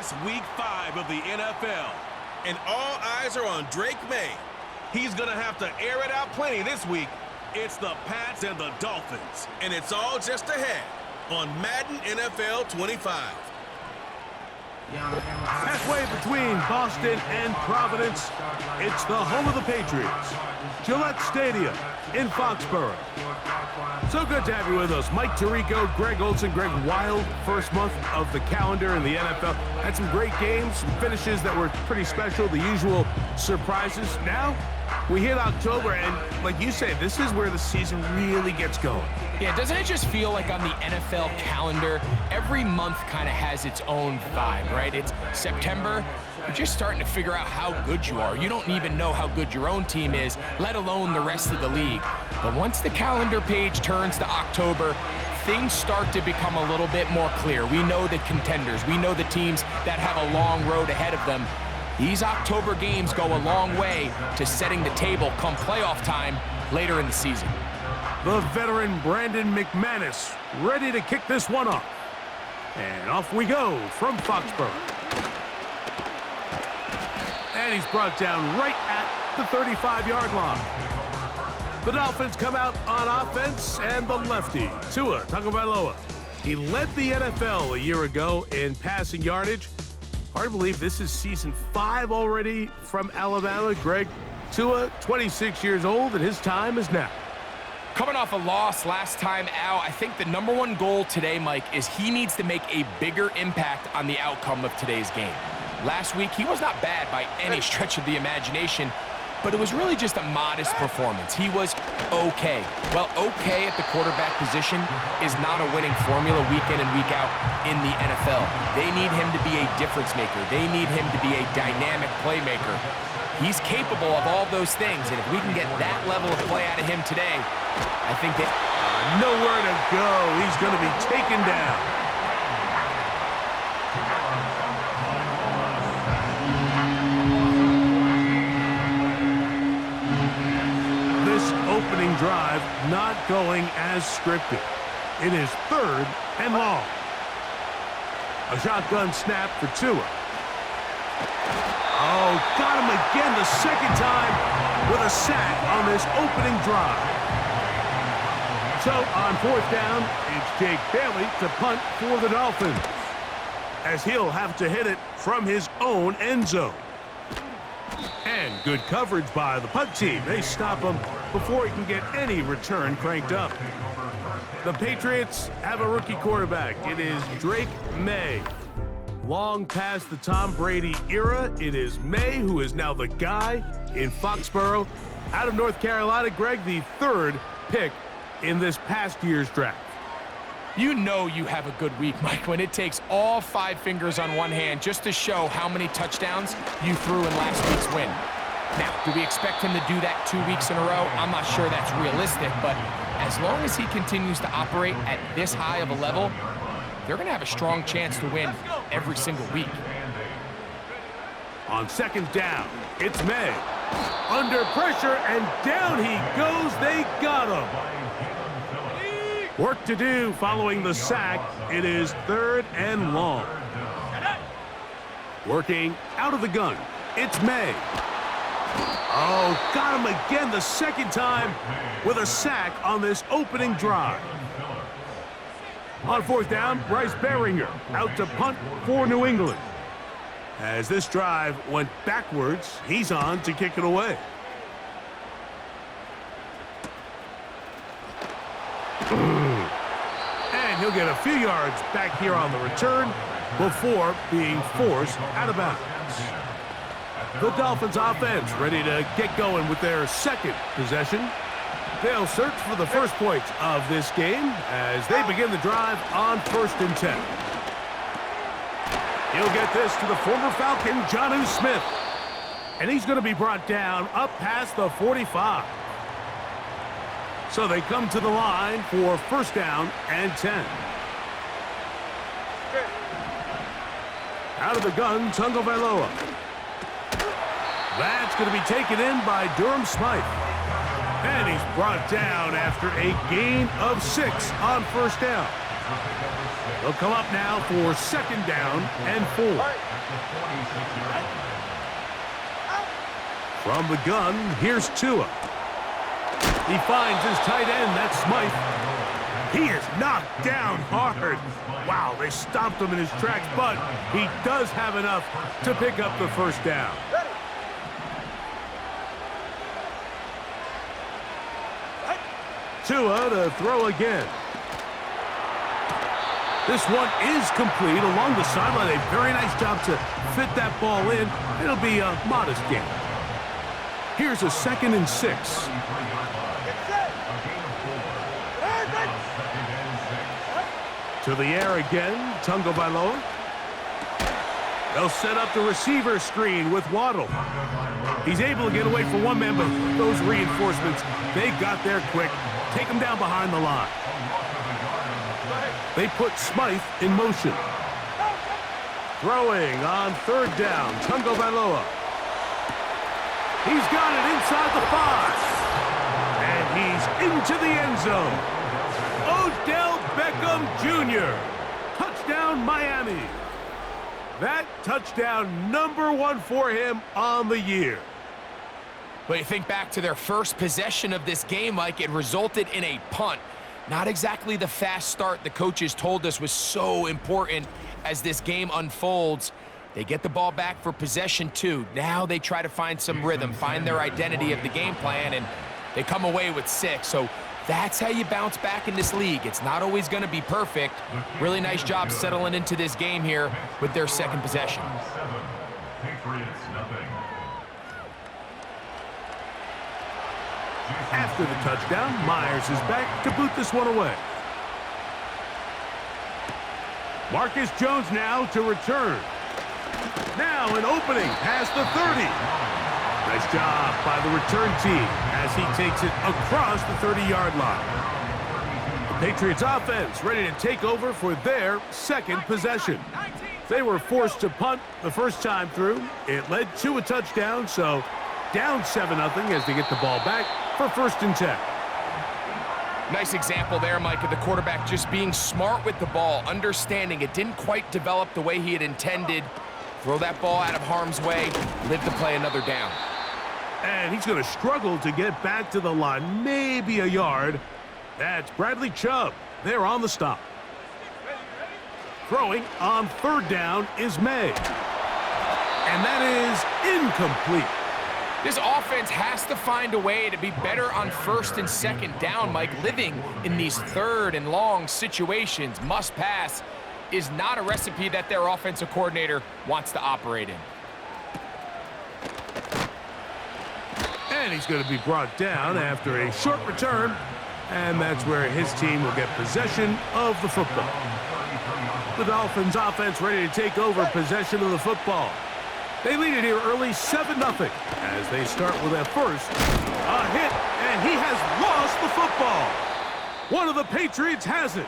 It's week 5 of the NFL, and all eyes are on Drake May. He's going to have to air it out plenty this week. It's the Pats and the Dolphins, and it's all just ahead on Madden NFL 25. Halfway between Boston and Providence, it's the home of the Patriots, Gillette Stadium in Foxborough. So good to have you with us. Mike Tirico, Greg Olson, Greg Wild, first month of the calendar in the NFL. Had some great games, some finishes that were pretty special, the usual surprises. Now, we hit October, and like you say, this is where the season really gets going. Yeah, doesn't it just feel like on the NFL calendar, every month kind of has its own vibe, right? It's September, you're just starting to figure out how good you are. You don't even know how good your own team is, let alone the rest of the league. But once the calendar page turns to October, things start to become a little bit more clear. We know the contenders. We know the teams that have a long road ahead of them. These October games go a long way to setting the table come playoff time later in the season. The veteran Brandon McManus ready to kick this one off. And off we go from Foxborough. And he's brought down right at the 35-yard line. The Dolphins come out on offense, and the lefty, Tua Tagovailoa. He led the NFL a year ago in passing yardage. Hard to believe this is season 5 already from Alabama. Greg, Tua, 26 years old, and his time is now. Coming off a loss last time out, I think the number one goal today, Mike, is he needs to make a bigger impact on the outcome of today's game. Last week, he was not bad by any stretch of the imagination, but it was really just a modest performance. He was okay. Well, okay at the quarterback position is not a winning formula week in and week out in the NFL. They need him to be a difference maker. They need him to be a dynamic playmaker. He's capable of all those things, and if we can get that level of play out of him today, I think that... Nowhere to go. He's going to be taken down. This opening drive not going as scripted. It is 3rd and long. A shotgun snap for Tua. Oh, got him again the second time with a sack on this opening drive. So on 4th down, it's Jake Bailey to punt for the Dolphins, as he'll have to hit it from his own end zone. And good coverage by the punt team. They stop him before he can get any return cranked up. The Patriots have a rookie quarterback. It is Drake May. Long past the Tom Brady era, it is May who is now the guy in Foxborough. Out of North Carolina, Greg, the 3rd pick in this past year's draft. You know you have a good week, Mike, when it takes all 5 fingers on one hand just to show how many touchdowns you threw in last week's win. Now, do we expect him to do that 2 weeks in a row? I'm not sure that's realistic, but as long as he continues to operate at this high of a level, they're going to have a strong chance to win every single week. On 2nd down, it's May. Under pressure, and down he goes. They got him. Work to do following the sack. It is 3rd and long. Working out of the gun, it's May. Oh, got him again the second time with a sack on this opening drive. On 4th down, Bryce Baringer out to punt for New England. As this drive went backwards, he's on to kick it away. And he'll get a few yards back here on the return before being forced out of bounds. The Dolphins offense ready to get going with their 2nd possession. They'll search for the first points of this game as they begin the drive on 1st and 10. He'll get this to the former Falcon, Jonnu Smith. And he's going to be brought down up past the 45. So they come to the line for 1st down and 10. Out of the gun, Tagovailoa. That's going to be taken in by Durham Smythe. And he's brought down after a gain of 6 on 1st down. They'll come up now for second down and 4. From the gun, here's Tua. He finds his tight end, that's Smythe. He is knocked down hard. Wow, they stopped him in his tracks, but he does have enough to pick up the first down. Tua to throw again. This one is complete along the sideline. A very nice job to fit that ball in. It'll be a modest gain. Here's a 2nd and 6. To the air again, Tungo Bailoa. They'll set up the receiver screen with Waddle. He's able to get away from one man, but those reinforcements, they got there quick. Take him down behind the line. They put Smythe in motion. Throwing on 3rd down, Tungo Bailoa. He's got it inside the 5. And he's into the end zone. Odell Beckham Jr. Touchdown, Miami. That touchdown #1 for him on the year. But you think back to their first possession of this game, Mike, it resulted in a punt. Not exactly the fast start the coaches told us was so important as this game unfolds. They get the ball back for possession 2. Now they try to find some rhythm, find their identity of the game plan, and they come away with 6. So that's how you bounce back in this league. It's not always going to be perfect. Really nice job settling into this game here with their 2nd possession. After the touchdown, Myers is back to boot this one away. Marcus Jones now to return. Now an opening past the 30. Nice job by the return team as he takes it across the 30-yard line. The Patriots offense ready to take over for their 2nd possession. They were forced to punt the first time through. It led to a touchdown, so down 7-0 as they get the ball back for 1st and 10. Nice example there, Mike, of the quarterback just being smart with the ball, understanding it didn't quite develop the way he had intended. Throw that ball out of harm's way, live to play another down. And he's going to struggle to get back to the line, maybe a yard. That's Bradley Chubb. They're on the stop. Throwing on 3rd down is May. And that is incomplete. This offense has to find a way to be better on 1st and 2nd down, Mike. Living in these 3rd and long situations, must pass, is not a recipe that their offensive coordinator wants to operate in. And he's going to be brought down after a short return, and that's where his team will get possession of the football. The Dolphins offense ready to take over possession of the football. They lead it here early 7-0 as they start with a first. A hit, and he has lost the football. One of the Patriots has it.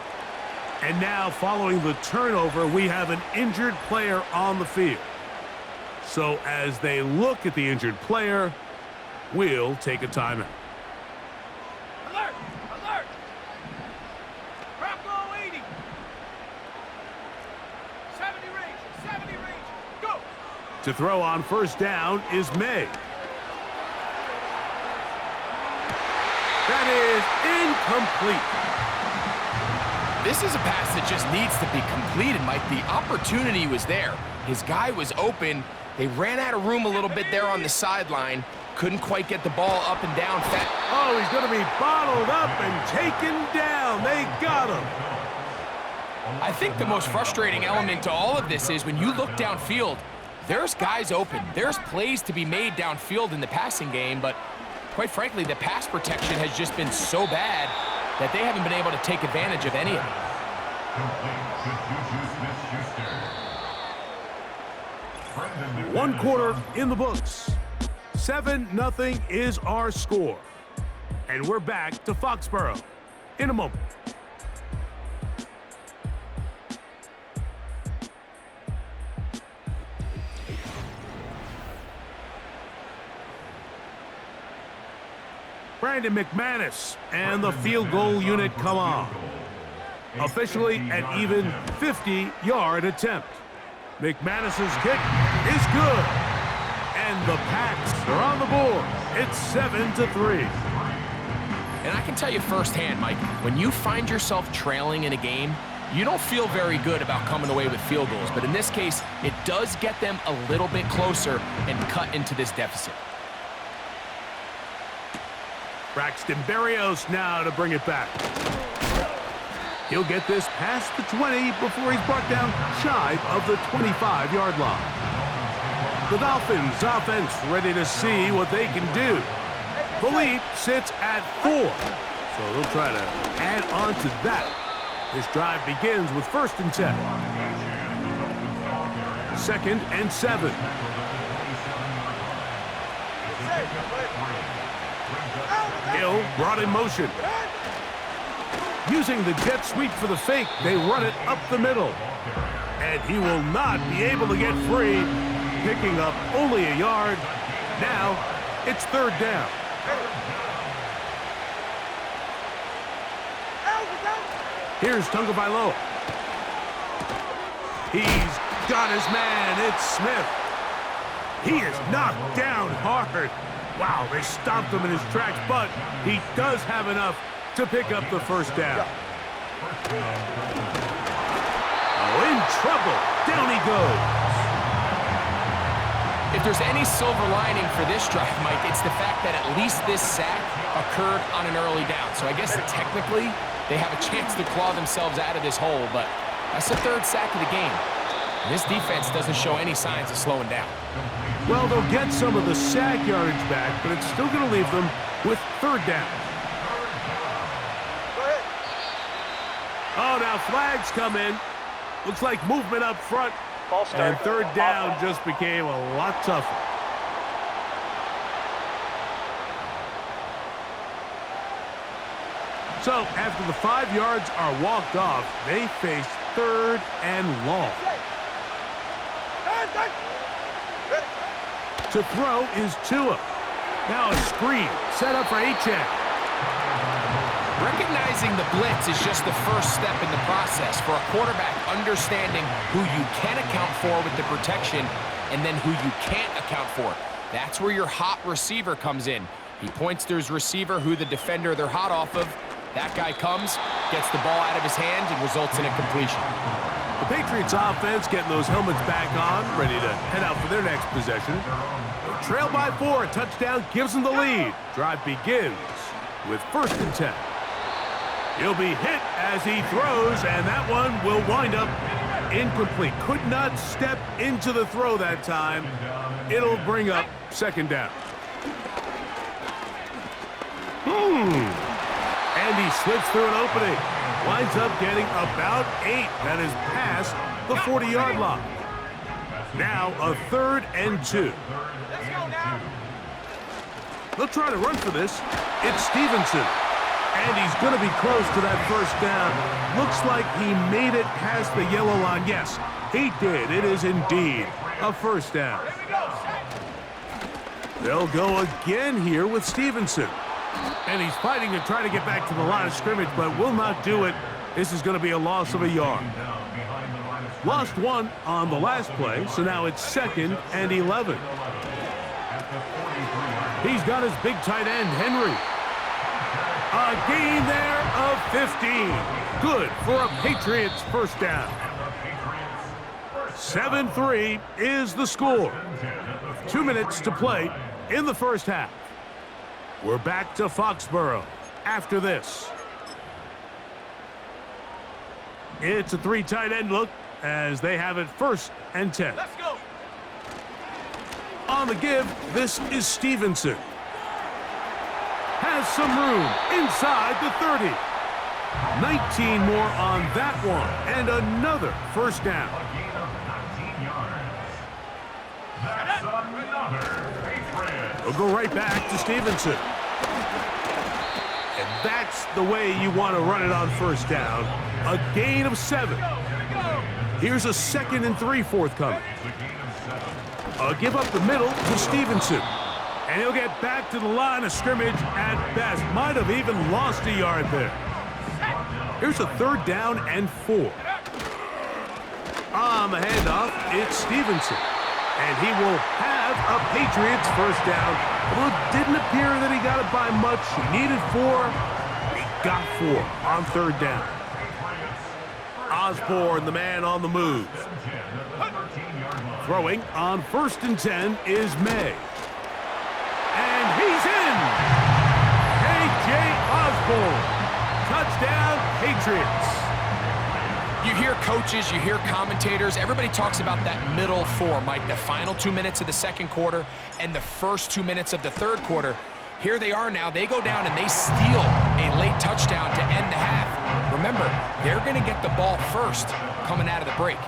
And now, following the turnover, we have an injured player on the field. So as they look at the injured player, we'll take a timeout. Alert! Alert! Bronco 80! 70 range! 70 range! Go! To throw on 1st down is May. That is incomplete. This is a pass that just needs to be completed, Mike. The opportunity was there. His guy was open. They ran out of room a little bit there on the sideline. Couldn't quite get the ball up and down. Oh, he's going to be bottled up and taken down. They got him. I think the most frustrating element to all of this is when you look downfield, there's guys open. There's plays to be made downfield in the passing game, but quite frankly, the pass protection has just been so bad that they haven't been able to take advantage of any of it. 1 quarter in the books. 7-0 is our score. And we're back to Foxborough in a moment. Brandon McManus and the field goal unit come on. Officially an even 50-yard attempt. McManus's kick is good. And the Pats are on the board. It's 7-3. And I can tell you firsthand, Mike, when you find yourself trailing in a game, you don't feel very good about coming away with field goals. But in this case, it does get them a little bit closer and cut into this deficit. Braxton Berrios now to bring it back. He'll get this past the 20 before he's brought down shy of the 25-yard line. The Dolphins offense ready to see what they can do. The lead sits at 4, so they'll try to add on to that. This drive begins with 1st and 10. 2nd and 7. Hill brought in motion. Using the jet sweep for the fake, they run it up the middle. And he will not be able to get free, picking up only a yard. Now it's 3rd down. Here's Tagovailoa. He's got his man. It's Smith. He is knocked down hard. Wow, they stopped him in his tracks, but he does have enough to pick up the 1st down. Oh, in trouble. Down he goes. If there's any silver lining for this drive, Mike, it's the fact that at least this sack occurred on an early down. So I guess technically they have a chance to claw themselves out of this hole, but that's the 3rd sack of the game. This defense doesn't show any signs of slowing down. Well, they'll get some of the sack yardage back, but it's still going to leave them with 3rd down. Oh, now flags come in. Looks like movement up front. And 3rd down just became a lot tougher. So, after the 5 yards are walked off, they face 3rd and long. To throw is Tua. Now a screen set up for Achane. Recognizing the blitz is just the first step in the process for a quarterback understanding who you can account for with the protection and then who you can't account for. That's where your hot receiver comes in. He points to his receiver, who the defender they're hot off of. That guy comes, gets the ball out of his hand, and results in a completion. The Patriots offense getting those helmets back on, ready to head out for their next possession. They trail by 4, a touchdown gives them the lead. Drive begins with 1st and 10. He'll be hit as he throws, and that one will wind up incomplete. Could not step into the throw that time. It'll bring up 2nd down. And he slips through an opening. Winds up getting about 8. That is past the 40-yard line. Now a 3rd and 2. They'll try to run for this. It's Stevenson. And he's going to be close to that 1st down. Looks like he made it past the yellow line. Yes, he did. It is indeed a 1st down. They'll go again here with Stevenson. And he's fighting to try to get back to the line of scrimmage, but will not do it. This is going to be a loss of a yard. Lost 1 on the last play, so now it's 2nd and 11. He's got his big tight end, Henry. A gain there of 15. Good for a Patriots 1st down. 7-3 is the score. 2 minutes to play in the 1st half. We're back to Foxborough after this. It's a 3 tight end look as they have it 1st and 10. Let's go. On the give, this is Stevenson. Has some room inside the 30. 19 more on that one, and another 1st down. We'll go right back to Stevenson. And that's the way you want to run it on 1st down. A gain of 7. Here's a 2nd and 3 forthcoming. A give up the middle to Stevenson. And he'll get back to the line of scrimmage at best. Might have even lost a yard there. Here's a 3rd down and 4. On the handoff, it's Stevenson. And he will have a Patriots first down. Although it didn't appear that he got it by much. He needed 4. He got 4 on 3rd down. Osborne, the man on the move. Throwing on 1st and 10 is May. And he's in! K.J. Osborne. Touchdown, Patriots. You hear coaches, you hear commentators, everybody talks about that middle 4, Mike, the final 2 minutes of the 2nd quarter and the first 2 minutes of the 3rd quarter. Here they are now. They go down and they steal a late touchdown to end the half. Remember, they're going to get the ball first coming out of the break.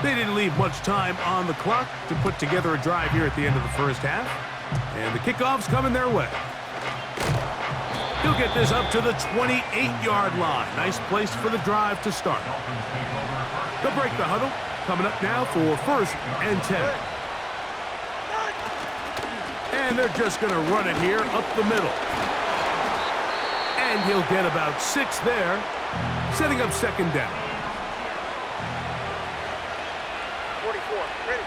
They didn't leave much time on the clock to put together a drive here at the end of the first half. And the kickoff's coming their way. He'll get this up to the 28-yard line. Nice place for the drive to start. They'll break the huddle. Coming up now for 1st and 10. And they're just going to run it here up the middle. And he'll get about 6 there, setting up 2nd down. 44, ready.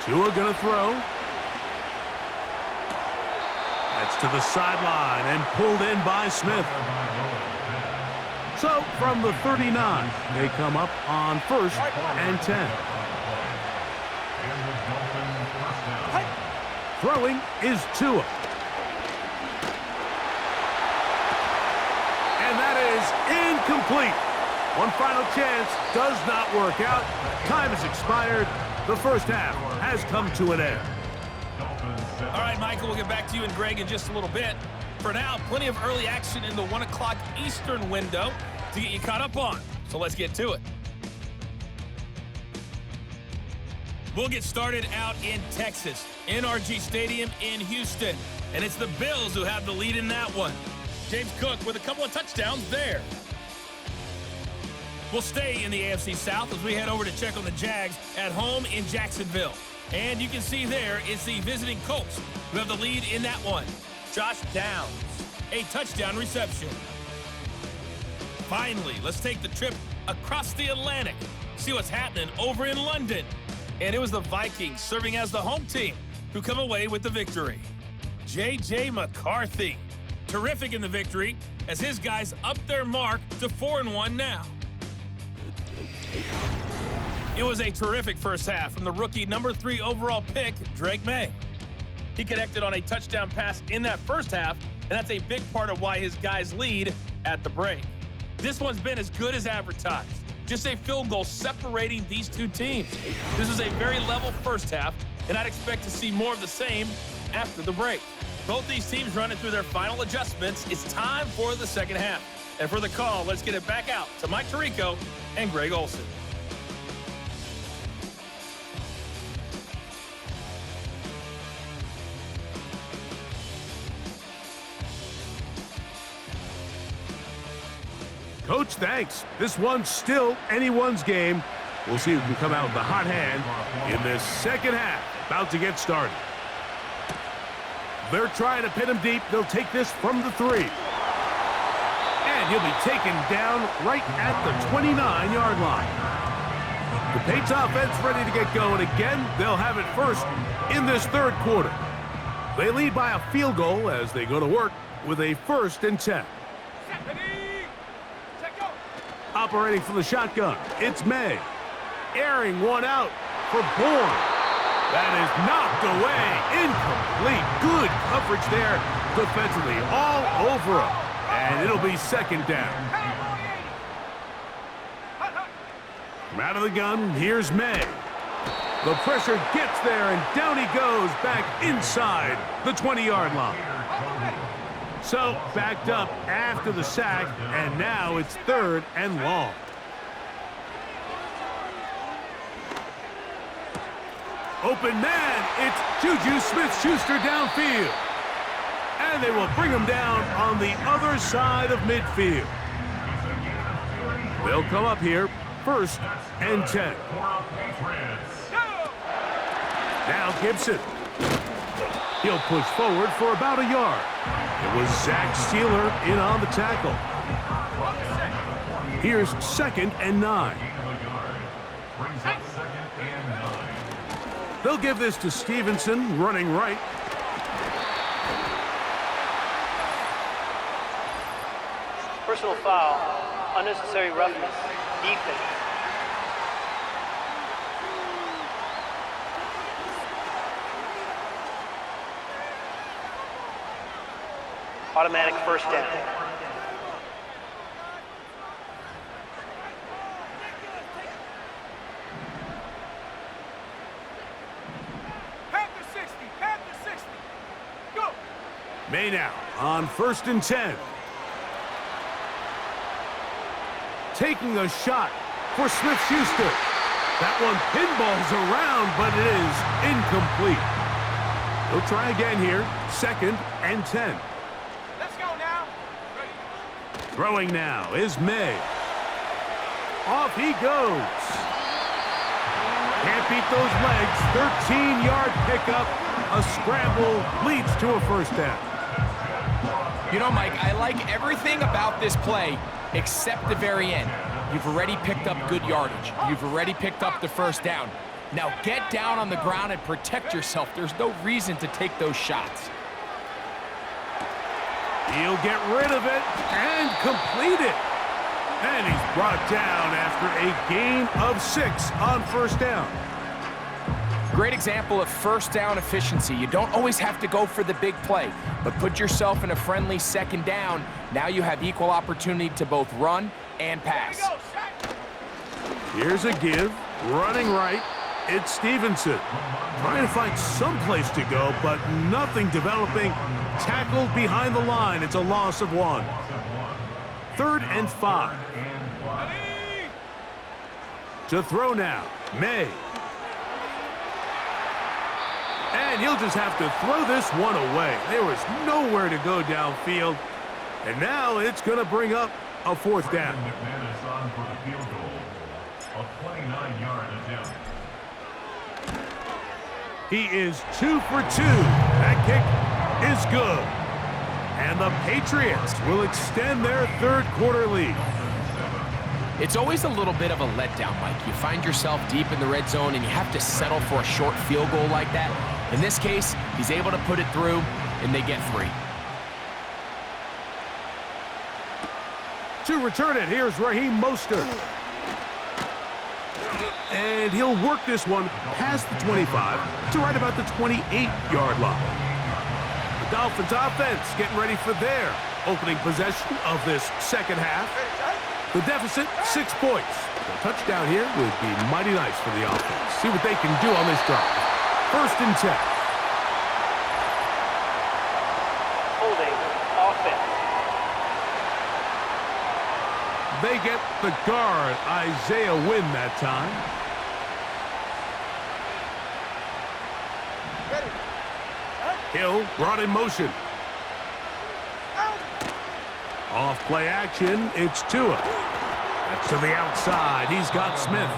Tua gonna throw. That's to the sideline and pulled in by Smith. So from the 39, they come up on 1st and 10. Throwing is Tua. And that is incomplete. One final chance does not work out. Time has expired. The first half has come to an end. All right, Michael, we'll get back to you and Greg in just a little bit. For now, plenty of early action in the 1 o'clock Eastern window to get you caught up on. So let's get to it. We'll get started out in Texas, NRG Stadium in Houston. And it's the Bills who have the lead in that one. James Cook with a couple of touchdowns there. We'll stay in the AFC South as we head over to check on the Jags at home in Jacksonville. And you can see there it's the visiting Colts who have the lead in that one. Josh Downs, a touchdown reception. Finally, let's take the trip across the Atlantic, see what's happening over in London. And it was the Vikings serving as the home team who come away with the victory. J.J. McCarthy, terrific in the victory as his guys up their mark to 4-1 now. It was a terrific first half from the rookie number 3 overall pick, Drake May. He connected on a touchdown pass in that first half, and that's a big part of why his guys lead at the break. This one's been as good as advertised. Just a field goal separating these two teams. This is a very level first half, and I'd expect to see more of the same after the break. Both these teams running through their final adjustments. It's time for the second half. And for the call, let's get it back out to Mike Tirico and Greg Olsen. Coach, thanks. This one's still anyone's game. We'll see who can come out with the hot hand in this second half. About to get started. They're trying to pin him deep. They'll take this from the 3. And he'll be taken down right at the 29-yard line. The Patriots offense ready to get going again. They'll have it first in this third quarter. They lead by a field goal as they go to work with a 1st and 10. Operating from the shotgun, it's May. Airing one out for Bourne. That is knocked away. Incomplete. Good coverage there defensively. All over him. And it'll be 2nd down. From out of the gun, here's May. The pressure gets there, and down he goes back inside the 20-yard line. So, backed up after the sack, and now it's 3rd and long. Open man, it's Juju Smith-Schuster downfield. And they will bring him down on the other side of midfield. They'll come up here, 1st and 10. Now Gibson. He'll push forward for about a yard. It was Zach Steeler in on the tackle. Here's 2nd and 9. They'll give this to Stevenson, running right. Personal foul. Unnecessary roughness. Defense. Automatic first down. May now on 1st and 10. Taking a shot for Smith-Schuster. That one pinballs around, but it is incomplete. He'll try again here. 2nd and 10. Let's go now. Throwing now is May. Off he goes. Can't beat those legs. 13-yard pickup. A scramble leads to a first down. You know, Mike, I like everything about this play except the very end. You've already picked up good yardage. You've already picked up the first down. Now get down on the ground and protect yourself. There's no reason to take those shots. He'll get rid of it and complete it. And he's brought down after a gain of 6 on first down. Great example of first down efficiency. You don't always have to go for the big play, but put yourself in a friendly 2nd down. Now you have equal opportunity to both run and pass. Here's a give, running right. It's Stevenson. Trying to find some place to go, but nothing developing. Tackled behind the line. It's a loss of 1. 3rd and 5. To throw now, May. And he'll just have to throw this one away. There was nowhere to go downfield. And now it's going to bring up a 4th down. He is 2 for 2. That kick is good. And the Patriots will extend their 3rd quarter lead. It's always a little bit of a letdown, Mike. You find yourself deep in the red zone and you have to settle for a short field goal like that. In this case, he's able to put it through, and they get 3. To return it, here's Raheem Mostert. And he'll work this one past the 25 to right about the 28-yard line. The Dolphins offense getting ready for their opening possession of this second half. The deficit, 6 points. A touchdown here would be mighty nice for the offense. See what they can do on this drive. 1st and 10. Holding offense. They get the guard, Isaiah Wynn, that time. Hill brought in motion. Off play action, it's Tua. That's to the outside. He's got Smith.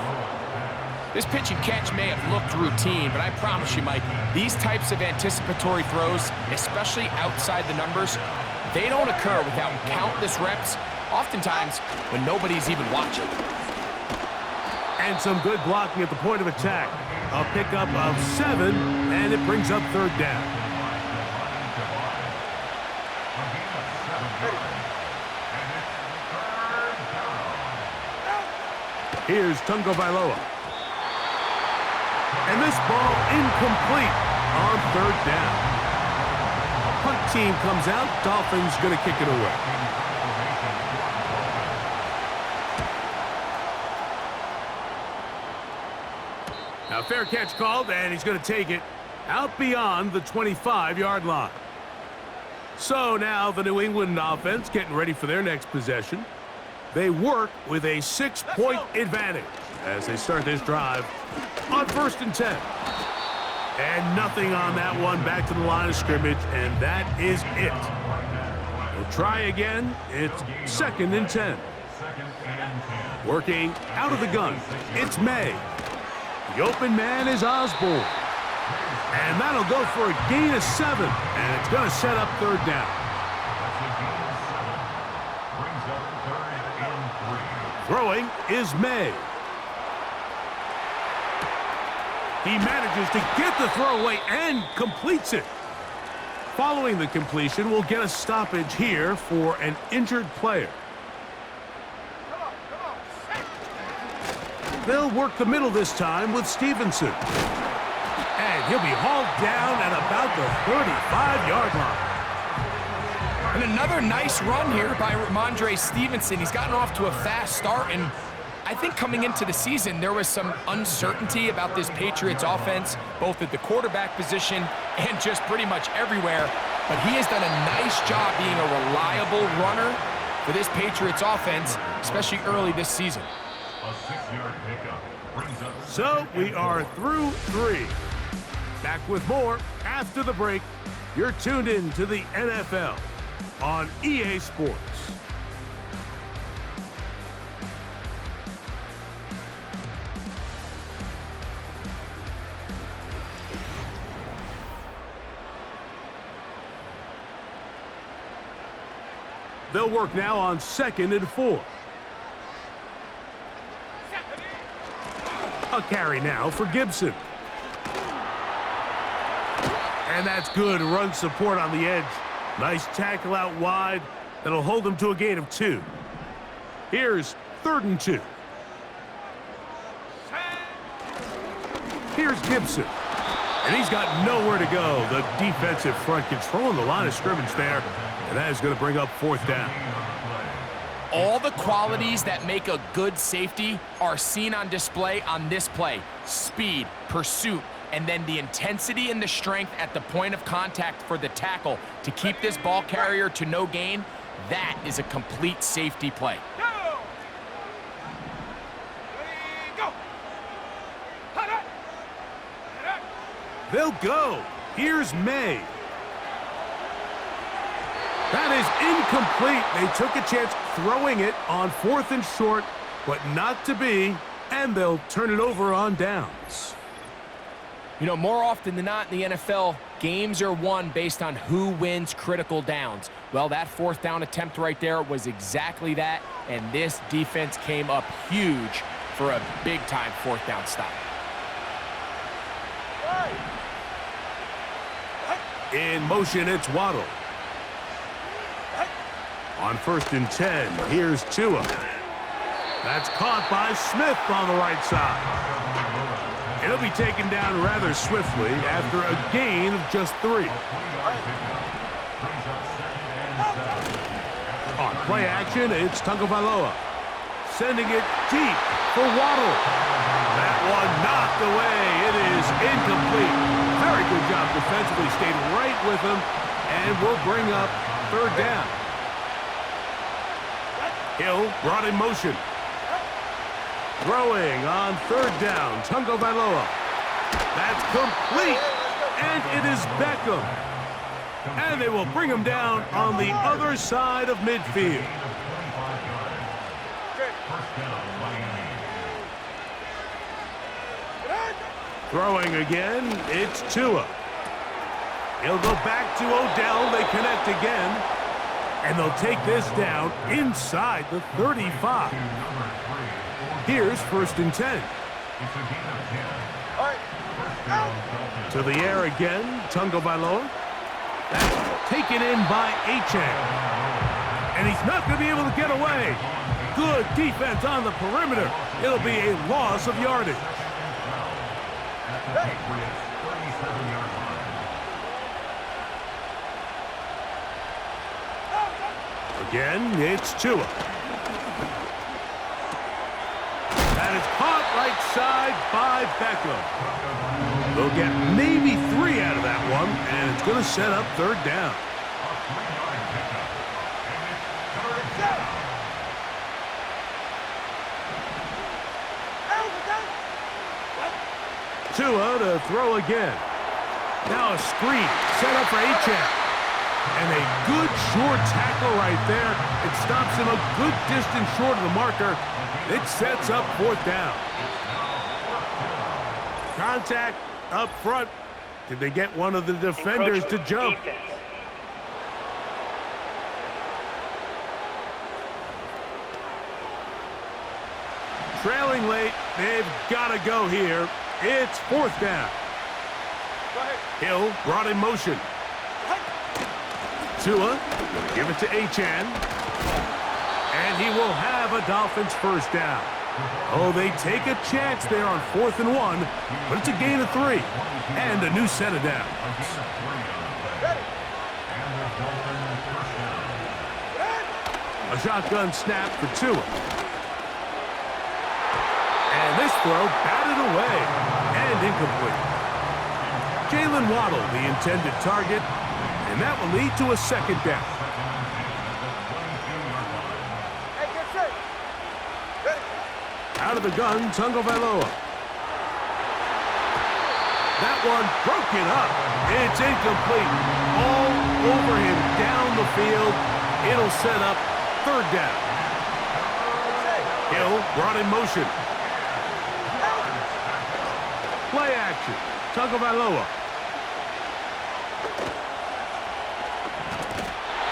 This pitch and catch may have looked routine, but I promise you, Mike, these types of anticipatory throws, especially outside the numbers, they don't occur without countless reps, oftentimes when nobody's even watching. And some good blocking at the point of attack. A pickup of 7, and it brings up 3rd down. Here's Tungo Vailoa. And this ball incomplete on 3rd down. Punt team comes out. Dolphins going to kick it away. Now fair catch called, and he's going to take it out beyond the 25-yard line. So now the New England offense getting ready for their next possession. They work with a 6-point advantage as they start this drive on 1st and 10. And nothing on that one. Back to the line of scrimmage, and that is it. We'll try again. It's 2nd and 10. Working out of the gun, it's May. The open man is Osborne. And that'll go for a gain of 7, and it's going to set up 3rd down. Throwing is May. He manages to get the throw away and completes it. Following the completion, we'll get a stoppage here for an injured player. They'll work the middle this time with Stevenson. And he'll be hauled down at about the 35-yard line. And another nice run here by Ramondre Stevenson. He's gotten off to a fast start, and I think coming into the season, there was some uncertainty about this Patriots offense, both at the quarterback position and just pretty much everywhere. But he has done a nice job being a reliable runner for this Patriots offense, especially early this season. So we are through 3. Back with more after the break. You're tuned in to the NFL on EA Sports. They'll work now on 2nd and 4. A carry now for Gibson. And that's good run support on the edge. Nice tackle out wide. That'll hold him to a gain of 2. Here's 3rd and 2. Here's Gibson. And he's got nowhere to go. The defensive front controlling the line of scrimmage there. And that is going to bring up 4th down. All the qualities that make a good safety are seen on display on this play. Speed, pursuit, and then the intensity and the strength at the point of contact for the tackle to keep this ball carrier to no gain. That is a complete safety play. They'll go. Here's May. That is incomplete. They took a chance throwing it on 4th and short, but not to be, and they'll turn it over on downs. You know, more often than not in the NFL, games are won based on who wins critical downs. Well, that 4th down attempt right there was exactly that, and this defense came up huge for a big-time 4th down stop. In motion, it's Waddle. On 1st and 10, here's Tua. That's caught by Smith on the right side. It'll be taken down rather swiftly after a gain of just 3. On play action, it's Tagovailoa. Sending it deep for Waddle. That one knocked away. It is incomplete. Very good job defensively. Stayed right with him, and will bring up 3rd down. Hill brought in motion. Throwing on 3rd down, Tagovailoa. That's complete, and it is Beckham. And they will bring him down on the other side of midfield. Throwing again, it's Tua. He'll go back to Odell. They connect again. And they'll take this down inside the 35. Here's 1st and 10. To the air again, Tagovailoa. That's taken in by Achane. And he's not going to be able to get away. Good defense on the perimeter. It'll be a loss of yardage. Again, it's Tua. That is caught right side by Beckham. They'll get maybe 3 out of that one, and it's going to set up 3rd down. Tua to throw again. Now a screen set up for Achane. And a good short tackle right there. It stops him a good distance short of the marker. It sets up 4th down. Contact up front. Did they get one of the defenders to jump? Defense. Trailing late, they've got to go here. It's 4th down. Hill brought in motion. Tua, give it to Achane. And he will have a Dolphins 1st down. Oh, they take a chance there on 4th and 1, but it's a gain of 3 and a new set of downs. A shotgun snap for Tua. And this throw batted away and incomplete. Jalen Waddle, the intended target, and that will lead to a 2nd down. Out of the gun, Tagovailoa. That one broken up. It's incomplete. All over him down the field. It'll set up 3rd down. Hill brought in motion. Play action. Tagovailoa.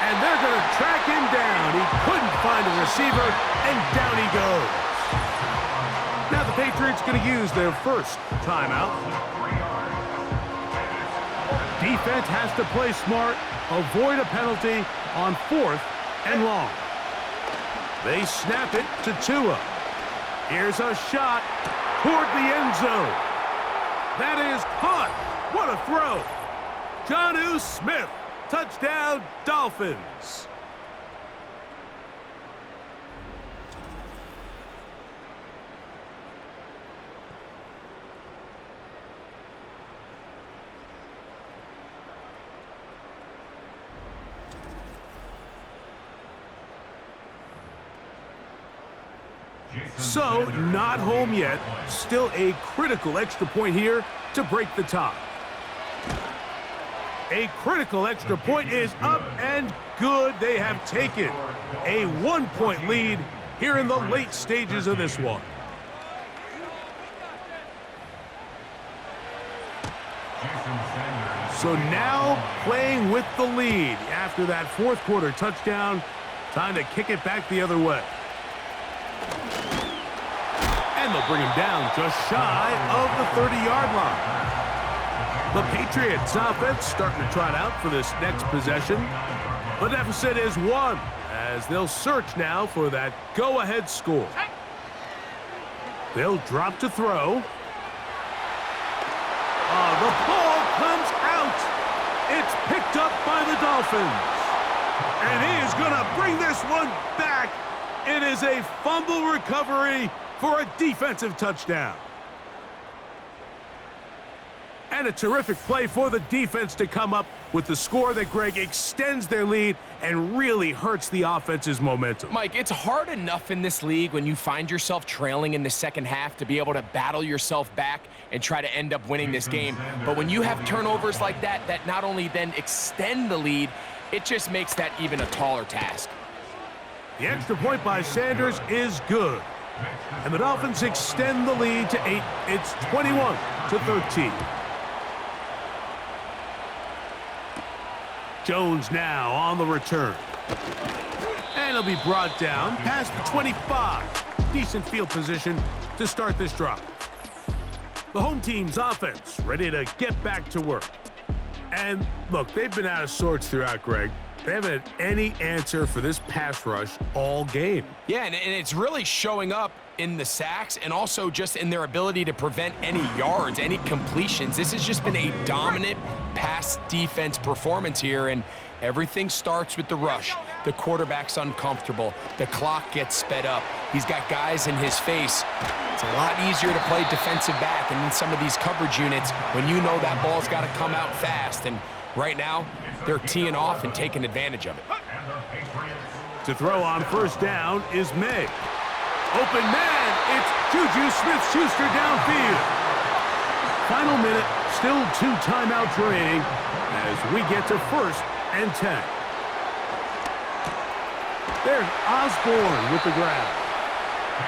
And they're going to track him down. He couldn't find a receiver, and down he goes. Now the Patriots going to use their 1st timeout. Defense has to play smart, avoid a penalty on 4th and long. They snap it to Tua. Here's a shot toward the end zone. That is caught. What a throw. Jonnu Smith. Touchdown, Dolphins. So, not home yet. Still a critical extra point here to break the tie. A critical extra point is up and good. They have taken a 1-point lead here in the late stages of this one. So now playing with the lead after that 4th quarter touchdown. Time to kick it back the other way. And they'll bring him down just shy of the 30-yard line. The Patriots offense starting to trot out for this next possession. The deficit is 1 as they'll search now for that go-ahead score. They'll drop to throw. The ball comes out. It's picked up by the Dolphins. And he is going to bring this one back. It is a fumble recovery for a defensive touchdown. And a terrific play for the defense to come up with the score that, Greg, extends their lead and really hurts the offense's momentum. Mike, it's hard enough in this league when you find yourself trailing in the 2nd half to be able to battle yourself back and try to end up winning this game. But when you have turnovers like that, that not only then extend the lead, it just makes that even a taller task. The extra point by Sanders is good. And the Dolphins extend the lead to 8. It's 21-13. Jones now on the return. And he'll be brought down past the 25. Decent field position to start this drive. The home team's offense ready to get back to work. And look, they've been out of sorts throughout, Greg. They haven't had any answer for this pass rush all game. Yeah, and it's really showing up in the sacks and also just in their ability to prevent any yards, any completions. This has just been a dominant pass defense performance here, and everything starts with the rush. The quarterback's uncomfortable. The clock gets sped up. He's got guys in his face. It's a lot easier to play defensive back and in some of these coverage units when you know that ball's got to come out fast. And right now, they're teeing off and taking advantage of it. To throw on 1st down is May. Open man, it's Juju Smith-Schuster downfield. final minute, still 2 timeouts remaining as we get to 1st and 10. There's Osborne with the grab.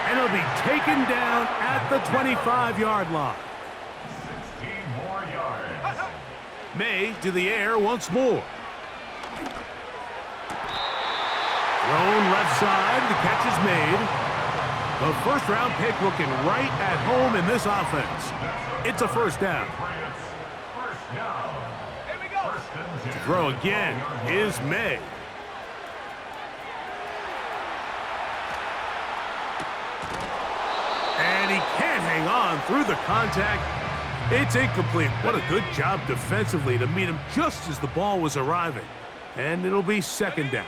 And he'll be taken down at the 25-yard line. 16 more yards. May to the air once more. Thrown left side, the catch is made. The first-round pick looking right at home in this offense. It's a first down. First down. Here we go. To throw again is May. And he can't hang on through the contact. It's incomplete. What a good job defensively to meet him just as the ball was arriving. And it'll be second down.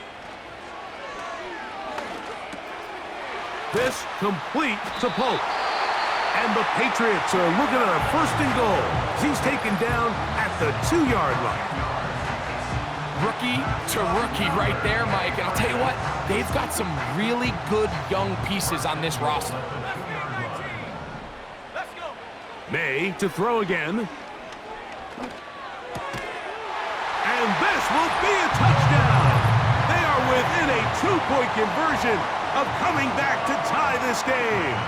This complete to Pope. And the Patriots are looking at a 1st and goal. He's taken down at the 2-yard line. Rookie to rookie right there, Mike. And I'll tell you what, they've got some really good young pieces on this roster. Let's go. May to throw again. And this will be a touchdown. They are within a 2-point conversion of coming back to tie this game.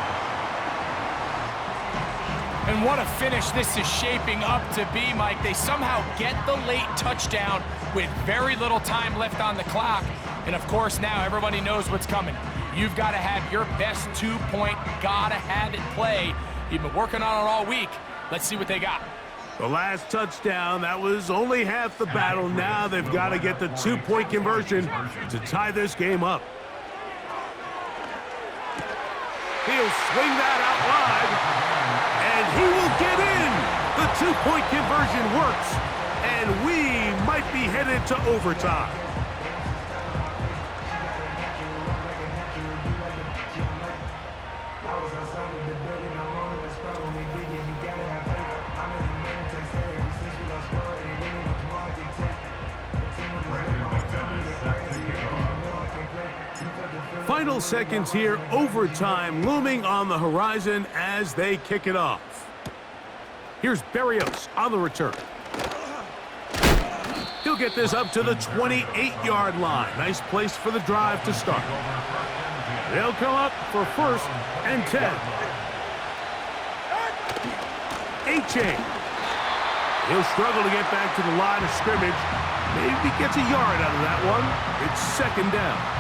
And what a finish this is shaping up to be, Mike. They somehow get the late touchdown with very little time left on the clock. And of course, now everybody knows what's coming. You've got to have your best 2-point, gotta have it play. You've been working on it all week. Let's see what they got. The last touchdown, that was only half the battle. Now they've got to get the 2-point conversion to tie this game up. He'll swing that out wide, and he will get in. The 2-point conversion works, and we might be headed to overtime. Final seconds here, overtime looming on the horizon as they kick it off. Here's Berrios on the return. He'll get this up to the 28-yard line. Nice place for the drive to start. They'll come up for 1st and 10. A-chain. He'll struggle to get back to the line of scrimmage. Maybe gets a yard out of that one. It's second down.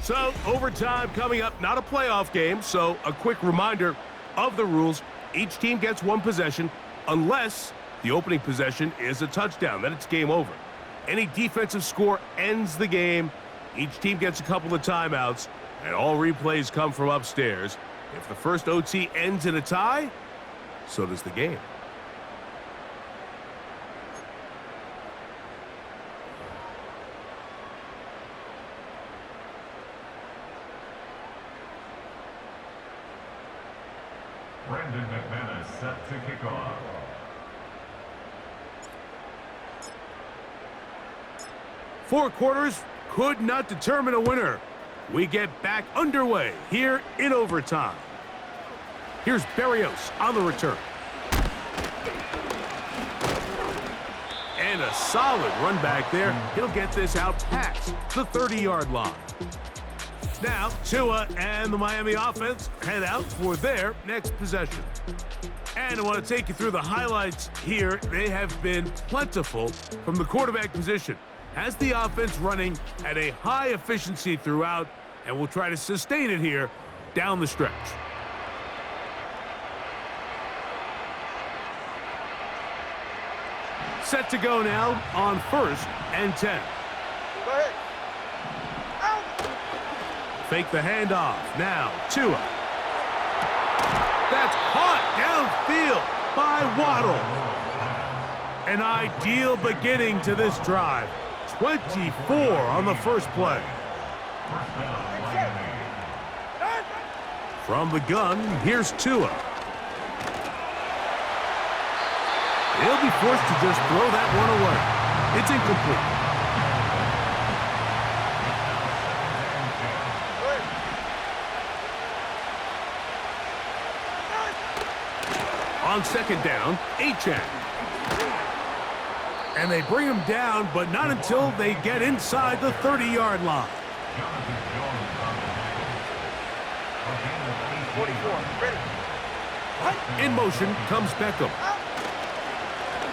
So, overtime coming up, not a playoff game, so a quick reminder of the rules. Each team gets 1 possession unless the opening possession is a touchdown. Then it's game over. Any defensive score ends the game. Each team gets a couple of timeouts, and all replays come from upstairs. If the first OT ends in a tie, so does the game. Brandon McManus set to kick off. Four quarters could not determine a winner. We get back underway here in overtime. Here's Berrios on the return. And a solid run back there. He'll get this out past the 30-yard line. Now, Tua and the Miami offense head out for their next possession. And I want to take you through the highlights here. They have been plentiful from the quarterback position. Has the offense running at a high efficiency throughout, and we'll try to sustain it here down the stretch. Set to go now on 1st and 10. Go ahead. Fake the handoff. Now, Tua. That's caught downfield by Waddle. An ideal beginning to this drive. 24 on the first play. From the gun, here's Tua. He'll be forced to just throw that one away. It's incomplete. On second down, Achane. And they bring him down, but not until they get inside the 30-yard line. 44. Ready. In motion comes Beckham.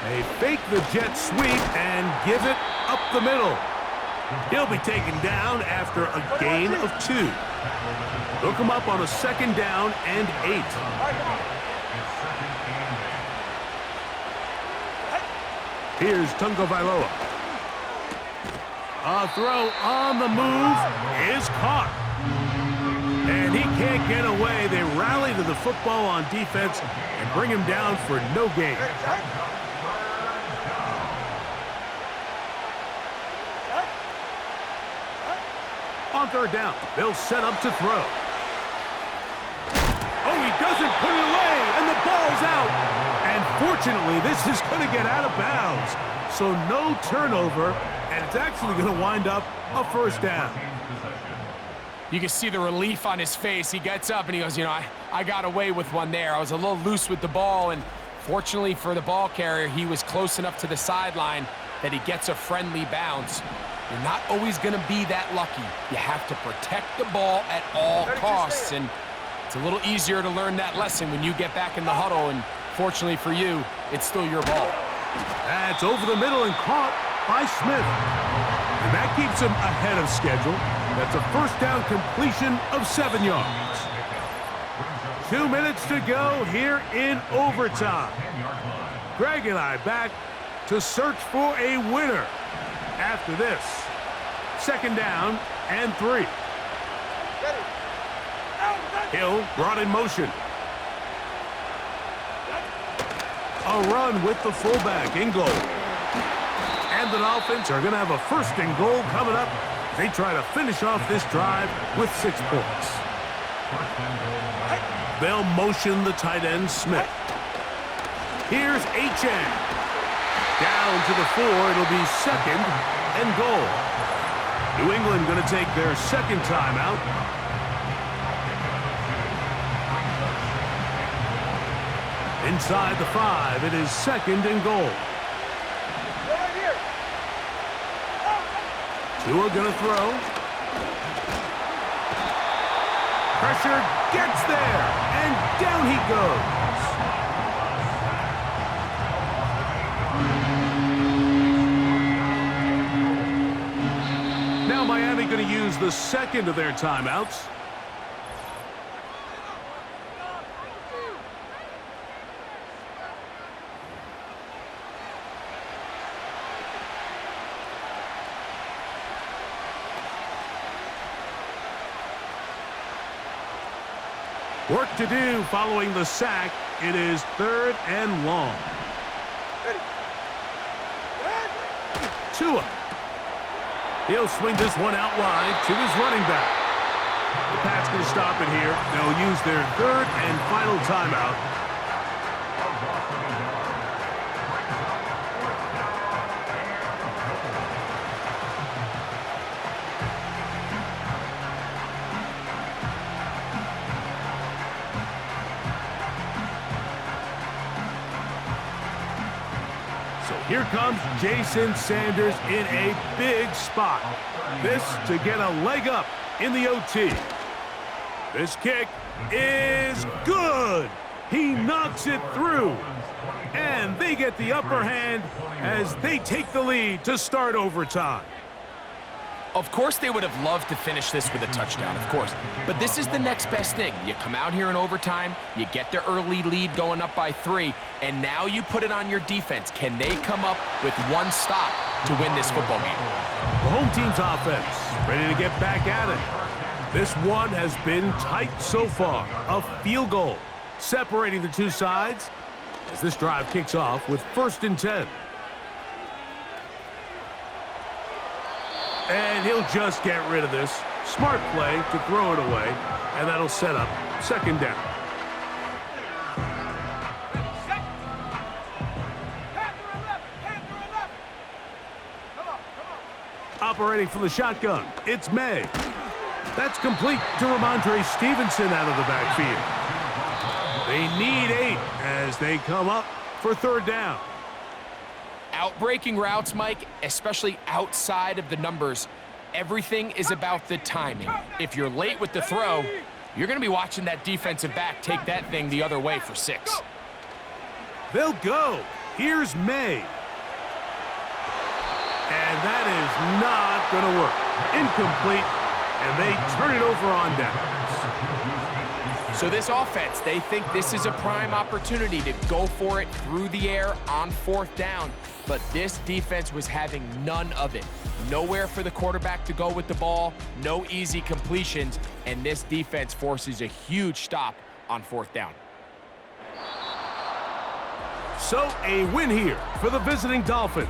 They fake the jet sweep and give it up the middle. He'll be taken down after a gain of 2. Hook him up on a second down and 8. Here's Tagovailoa. A throw on the move is caught. And he can't get away. They rally to the football on defense and bring him down for no gain. On third down, they'll set up to throw. Oh, he doesn't put it away, and the ball's out. And fortunately, this is going to get out of bounds. So no turnover, and it's actually going to wind up a first down. You can see the relief on his face. He gets up and he goes, you know, I got away with one there. I was a little loose with the ball, and fortunately for the ball carrier, he was close enough to the sideline that he gets a friendly bounce. You're not always going to be that lucky. You have to protect the ball at all costs, and it's a little easier to learn that lesson when you get back in the huddle, and fortunately for you, it's still your ball. That's over the middle and caught by Smith. And that keeps him ahead of schedule. That's a first down completion of 7 yards. 2 minutes to go here in overtime. Greg and I back to search for a winner after this. Second down and 3. Hill brought in motion. A run with the fullback in goal. And the Dolphins are going to have a first and goal coming up. They try to finish off this drive with 6 points. They'll motion the tight end, Smith. Here's Achane. Down to the 4. It'll be second and goal. New England going to take their second timeout. Inside the 5, it is second and goal. Tua gonna throw. Pressure gets there, and down he goes. Now Miami gonna use the second of their timeouts. Work to do following the sack. It is third and long. Tua. He'll swing this one out wide to his running back. The Pats going to stop it here. They'll use their third and final timeout. Here comes Jason Sanders in a big spot. This to get a leg up in the OT. This kick is good. He knocks it through. And they get the upper hand as they take the lead to start overtime. Of course they would have loved to finish this with a touchdown, of course. But this is the next best thing. You come out here in overtime, you get the early lead going up by 3, and now you put it on your defense. Can they come up with one stop to win this football game? The home team's offense ready to get back at it. This one has been tight so far. A field goal separating the two sides as this drive kicks off with 1st and 10. And he'll just get rid of this. Smart play to throw it away, and that'll set up second down. Operating from the shotgun, it's May. That's complete to Ramondre Stevenson out of the backfield. They need 8 as they come up for third down. Outbreaking routes, Mike, especially outside of the numbers, everything is about the timing. If you're late with the throw, you're going to be watching that defensive back take that thing the other way for 6. They'll go. Here's May. And that is not going to work. Incomplete, and they turn it over on downs. So this offense, they think this is a prime opportunity to go for it through the air on fourth down, but this defense was having none of it. Nowhere for the quarterback to go with the ball, no easy completions, and this defense forces a huge stop on fourth down. So a win here for the visiting Dolphins.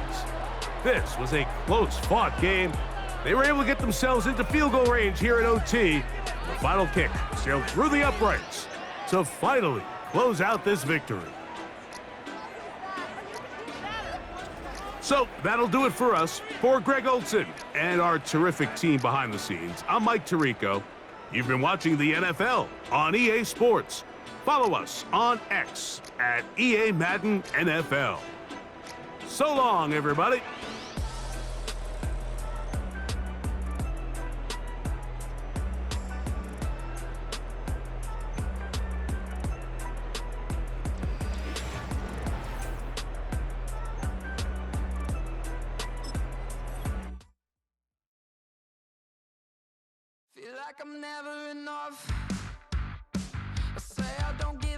This was a close-fought game. They were able to get themselves into field goal range here at OT. The final kick sailed through the uprights to finally close out this victory. So that'll do it for us. For Greg Olson and our terrific team behind the scenes, I'm Mike Tirico. You've been watching the NFL on EA Sports. Follow us on X at EA Madden NFL. So long, everybody. Feel like I'm never enough. I say I don't give